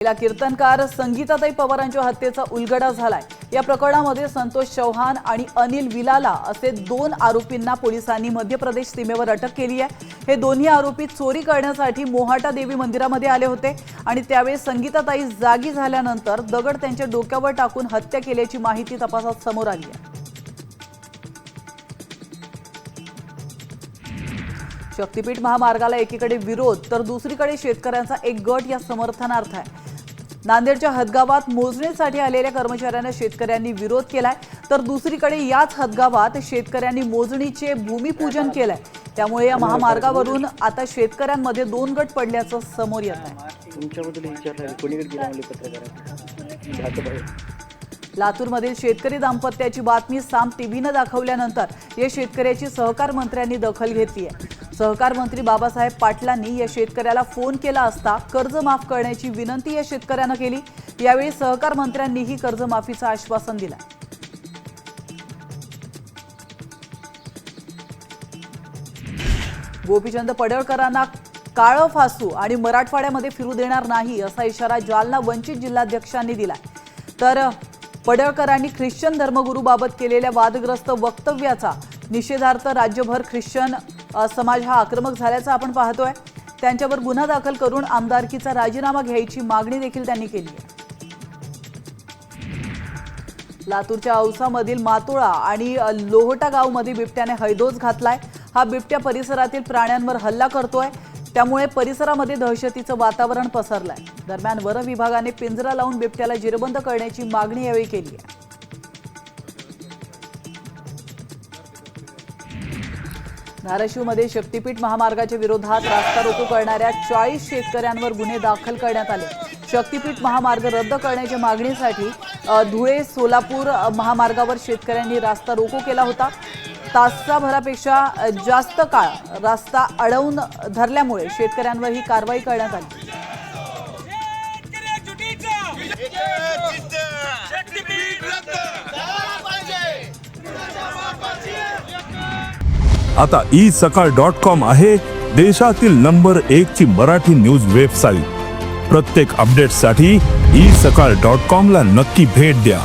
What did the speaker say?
कीर्तनकार संगीताताई पवारांच्या हत्येचा उलगडा झालाय। या प्रकरणामध्ये संतोष चौहान आणि अनिल विलाला असे 2 आरोपींना पोलिसांनी मध्य प्रदेश सीमेवर अटक केली आहे। हे दोन्ही आरोपी चोरी करण्यासाठी मोहाटा देवी मंदिरामध्ये आले होते आणि त्यावेळी संगीताताई जागी झाल्यानंतर दगड त्यांच्या डोक्यावर टाकून हत्या केल्याची माहिती तपासात समोर आली आहे। शक्तीपीठ महामार्गाला एकीकडे विरोध तर दुसरीकडे शेतकऱ्यांचा एक गट या समर्थनार्थ आहे। नांदेडच्या हदगावात मोजणीसाठी आलेल्या कर्मचाऱ्यांना शेतकऱ्यांनी विरोध केलाय, तर दुसरीकडे याच हदगावात शेतकऱ्यांनी मोजणीचे भूमिपूजन केलंय। त्यामुळे या महामार्गावरून आता शेतकऱ्यांमध्ये 2 गट पडल्याचं समोर येत आहे। लातूरमधील शेतकरी दाम्पत्याची बातमी साम टीव्हीने दाखवल्यानंतर या शेतकऱ्याची सहकार मंत्र्यांनी दखल घेतली आहे। सहकार मंत्री बाबासाहेब पाटलांनी या शेतकऱ्याला फोन केला असता कर्ज माफ करण्याची विनंती या शेतकऱ्याने केली। यावेळी सहकार मंत्र्यांनीही कर्जमाफीचं आश्वासन दिलं। गोपीचंद पडळकरांना काळं फासू आणि मराठवाड्यामध्ये फिरू देणार नाही असा इशारा जालना वंचित जिल्हाध्यक्षांनी दिलाय। तर पडळकरांनी ख्रिश्चन धर्मगुरूबाबत केलेल्या वादग्रस्त वक्तव्याचा निषेधार्थ राज्यभर ख्रिश्चन समाज हा आक्रमक झाल्याचं आपण पाहतोय। त्यांच्यावर गुन्हा दाखल करून आमदारकीचा राजीनामा घ्यायची मागणी देखील त्यांनी केली आहे। लातूरच्या औसामधील मातोळा आणि लोहटा गावमध्ये बिबट्याने हैदोस घातलाय। हा बिबट्या परिसरातील प्राण्यांवर हल्ला करतोय, त्यामुळे परिसरामध्ये दहशतीचं वातावरण पसरलंय। दरम्यान वन विभागाने पिंजरा लावून बिबट्याला जिरबंद करण्याची मागणी यावेळी केली आहे। धाराशिवमध्ये शक्तीपीठ महामार्गाच्या विरोधात रास्ता रोको करणाऱ्या 40 शेतकऱ्यांवर गुन्हे दाखल करण्यात आले। शक्तीपीठ महामार्ग रद्द करण्याच्या मागणीसाठी धुळे सोलापूर महामार्गावर शेतकऱ्यांनी रास्ता रोको केला होता। तासाभरापेक्षा जास्त काळ रस्ता अडवून धरल्यामुळे शेतकऱ्यांवर ही कारवाई करण्यात आली। आता isakal.com आहे देशातील नंबर 1 ची मराठी न्यूज वेबसाईट। प्रत्येक अपडेटसाठी isakal.com ला नक्की भेट द्या।